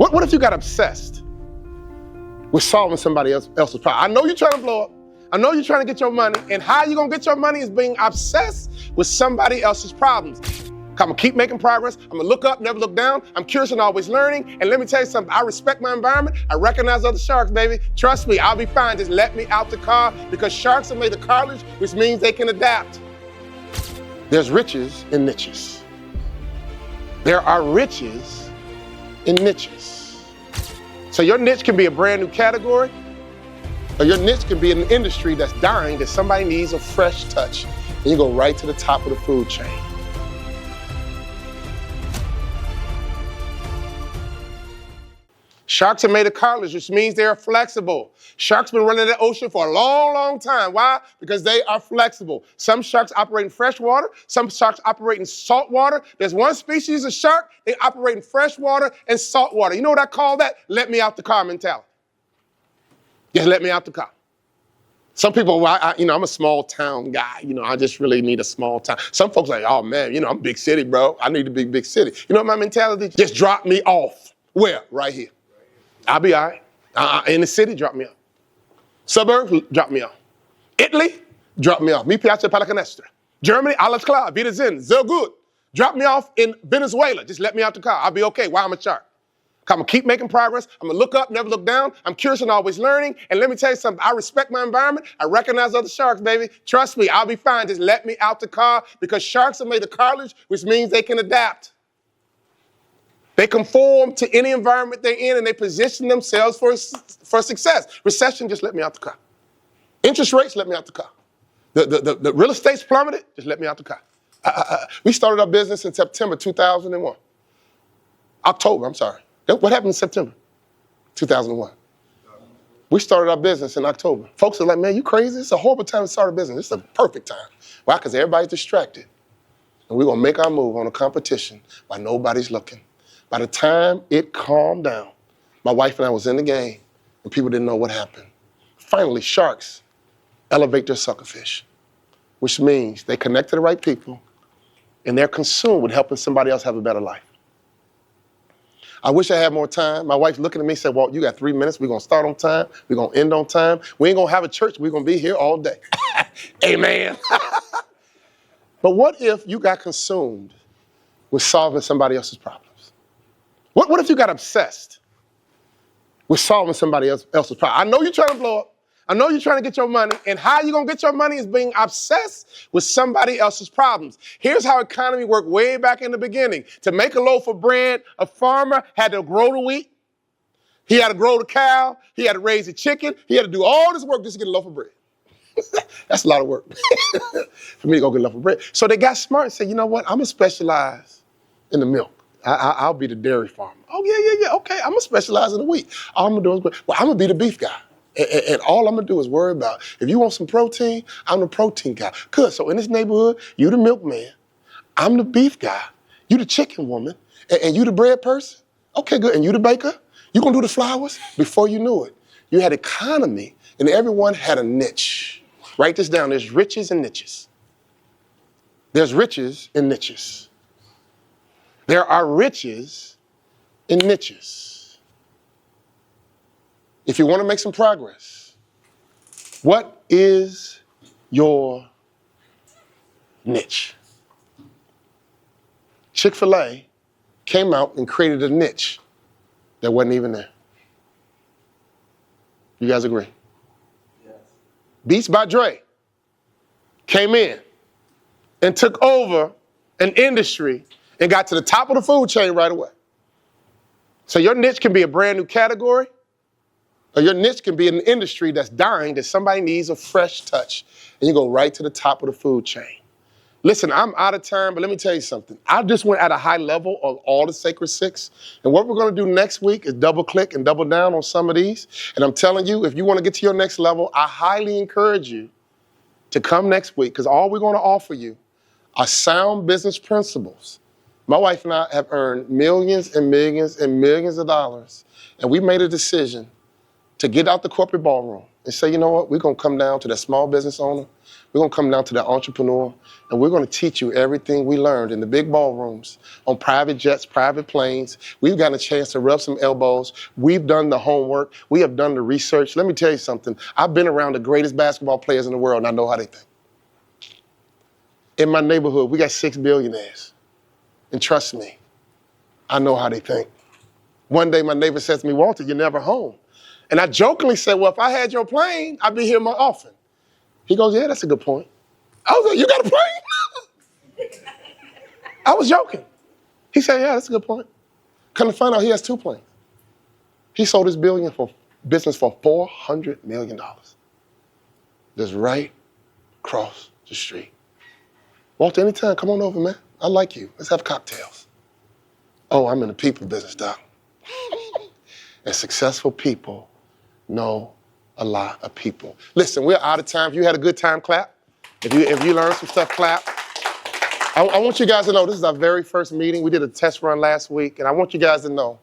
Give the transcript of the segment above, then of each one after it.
What if you got obsessed with solving somebody else's problem? I know you're trying to blow up. I know you're trying to get your money, and how you're gonna get your money is being obsessed with somebody else's problems. I'm gonna keep making progress. I'm gonna look up, never look down. I'm curious and always learning. And let me tell you something, I respect my environment. I recognize other sharks, baby. Trust me, I'll be fine. Just let me out the car, because sharks are made of cartilage, which means they can adapt. There's riches in niches. There are riches in niches. So your niche can be a brand new category, or your niche can be an industry that's dying, that somebody needs a fresh touch. And you go right to the top of the food chain. Sharks are made of cartilage, which means they are flexible. Sharks been running the ocean for a long, long time. Why? Because they are flexible. Some sharks operate in fresh water. Some sharks operate in salt water. There's one species of shark, they operate in fresh water and salt water. You know what I call that? Let me out the car mentality. Just let me out the car. Some people, I'm a small town guy. I just really need a small town. Some folks are like, oh man, I'm big city, bro. I need to be big city. You know what my mentality is? Just drop me off. Where? Right here. I'll be all right. In the city, drop me off. Suburbs, drop me off. Italy, drop me off. Mi piace pallacanestro. Germany, alles klar, wiedersehen, so good. Drop me off in Venezuela. Just let me out the car. I'll be okay. Why? I'm a shark. I'm gonna keep making progress. I'm gonna look up, never look down. I'm curious and always learning. And let me tell you something, I respect my environment. I recognize other sharks, baby. Trust me, I'll be fine. Just let me out the car, because sharks are made of cartilage, which means they can adapt. They conform to any environment they're in, and they position themselves for success. Recession, just let me out the car. Interest rates, let me out the car. The real estate's plummeted, just let me out the car. We started our business in September 2001. October, I'm sorry. What happened in September 2001? We started our business in October. Folks are like, man, you crazy? It's a horrible time to start a business. It's a perfect time. Why? Because everybody's distracted. And we're going to make our move on a competition while nobody's looking. By the time it calmed down, my wife and I was in the game, and people didn't know what happened. Finally, sharks elevate their suckerfish, which means they connect to the right people, and they're consumed with helping somebody else have a better life. I wish I had more time. My wife's looking at me and said, Walt, you got 3 minutes. We're going to start on time. We're going to end on time. We ain't going to have a church. We're going to be here all day. Amen. But what if you got consumed with solving somebody else's problems? What if you got obsessed with solving somebody else's problem? I know you're trying to blow up. I know you're trying to get your money, and how you're going to get your money is being obsessed with somebody else's problems. Here's how economy worked way back in the beginning. To make a loaf of bread, a farmer had to grow the wheat. He had to grow the cow. He had to raise the chicken. He had to do all this work just to get a loaf of bread. That's a lot of work for me to go get a loaf of bread. So they got smart and said, you know what? I'm going to specialize in the milk. I'll be the dairy farmer. Oh, yeah. Okay, I'm going to specialize in the wheat. All I'm going to do is, I'm going to be the beef guy. And all I'm going to do is worry about, if you want some protein, I'm the protein guy. Good. So in this neighborhood, you the milkman. I'm the beef guy. You the chicken woman. And you the bread person. Okay, good. And you the baker. You going to do the flowers? Before you knew it, you had economy, and everyone had a niche. Write this down. There's riches and niches. There's riches in niches. There are riches in niches. If you want to make some progress, what is your niche? Chick-fil-A came out and created a niche that wasn't even there. You guys agree? Yes. Beats by Dre came in and took over an industry and got to the top of the food chain right away. So your niche can be a brand new category, or your niche can be an industry that's dying, that somebody needs a fresh touch, and you go right to the top of the food chain. Listen, I'm out of time, but let me tell you something. I just went at a high level of all the Sacred Six, and what we're gonna do next week is double click and double down on some of these. And I'm telling you, if you wanna get to your next level, I highly encourage you to come next week, because all we're gonna offer you are sound business principles. My wife and I have earned millions and millions and millions of dollars, and we made a decision to get out the corporate ballroom and say, you know what, we're going to come down to that small business owner, we're going to come down to that entrepreneur, and we're going to teach you everything we learned in the big ballrooms, on private jets, private planes. We've gotten a chance to rub some elbows. We've done the homework. We have done the research. Let me tell you something. I've been around the greatest basketball players in the world, and I know how they think. In my neighborhood, we got 6 billionaires. And trust me, I know how they think. One day, my neighbor says to me, Walter, you're never home. And I jokingly said, well, if I had your plane, I'd be here more often. He goes, yeah, that's a good point. I was like, you got a plane? I was joking. He said, yeah, that's a good point. Come to find out he has 2 planes. He sold his business for $400 million. Just right across the street. Walter, anytime, come on over, man. I like you. Let's have cocktails. Oh, I'm in the people business, Doc. And successful people know a lot of people. Listen, we're out of time. If you had a good time, clap. If you learned some stuff, clap. I want you guys to know this is our very first meeting. We did a test run last week, and I want you guys to know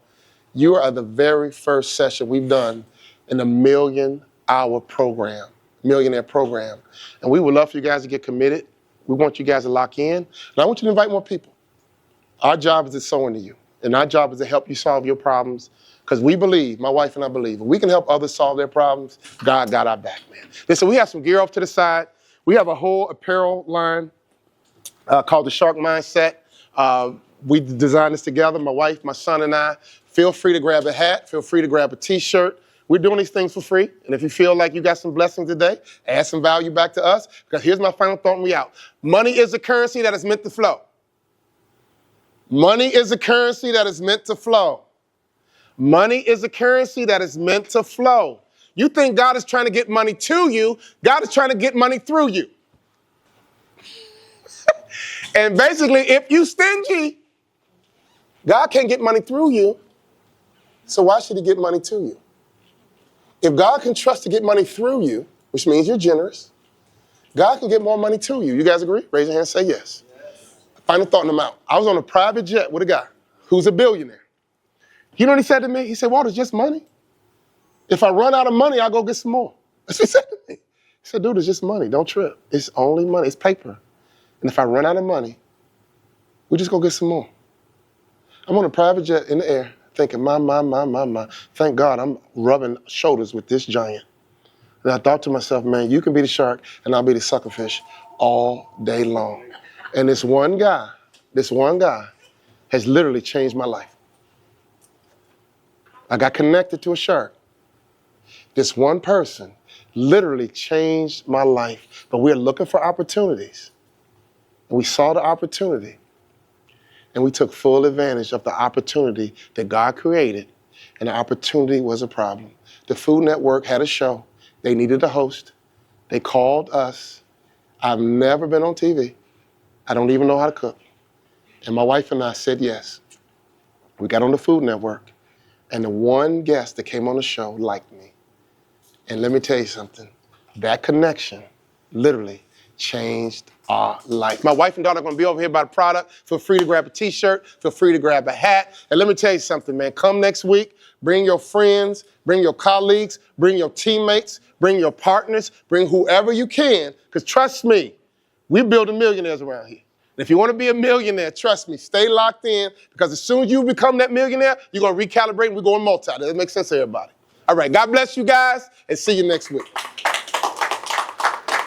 you are the very first session we've done in a million-hour program, millionaire program. And we would love for you guys to get committed. We want you guys to lock in, and I want you to invite more people. Our job is to sow into you, and our job is to help you solve your problems, because we believe, my wife and I believe, if we can help others solve their problems, God got our back, man. Listen, we have some gear off to the side. We have a whole apparel line called the Shark Mindset. We designed this together, my wife, my son, and I. Feel free to grab a hat. Feel free to grab a T-shirt. We're doing these things for free. And if you feel like you got some blessings today, add some value back to us. Because here's my final thought and we out. Money is a currency that is meant to flow. Money is a currency that is meant to flow. Money is a currency that is meant to flow. You think God is trying to get money to you. God is trying to get money through you. And basically, if you stingy, God can't get money through you. So why should he get money to you? If God can trust to get money through you, which means you're generous, God can get more money to you. You guys agree? Raise your hand, say yes. Final thought in the mouth. I was on a private jet with a guy who's a billionaire. You know what he said to me? He said, Walter, it's just money. If I run out of money, I'll go get some more. That's what he said to me. He said, dude, it's just money. Don't trip. It's only money. It's paper. And if I run out of money, we just go get some more. I'm on a private jet in the air thinking, my. Thank God I'm rubbing shoulders with this giant. And I thought to myself, man, you can be the shark and I'll be the suckerfish all day long. And this one guy has literally changed my life. I got connected to a shark. This one person literally changed my life. But we're looking for opportunities. And we saw the opportunity. And we took full advantage of the opportunity that God created. And the opportunity was a problem. The Food Network had a show. They needed a host. They called us. I've never been on TV. I don't even know how to cook. And my wife and I said yes. We got on the Food Network. And the one guest that came on the show liked me. And let me tell you something. That connection literally changed our life. My wife and daughter are going to be over here by the product. Feel free to grab a T-shirt. Feel free to grab a hat. And let me tell you something, man. Come next week. Bring your friends. Bring your colleagues. Bring your teammates. Bring your partners. Bring whoever you can. Because trust me, we're building millionaires around here. And if you want to be a millionaire, trust me, stay locked in. Because as soon as you become that millionaire, you're going to recalibrate and we're going multi. Does that make sense to everybody? All right. God bless you guys and see you next week.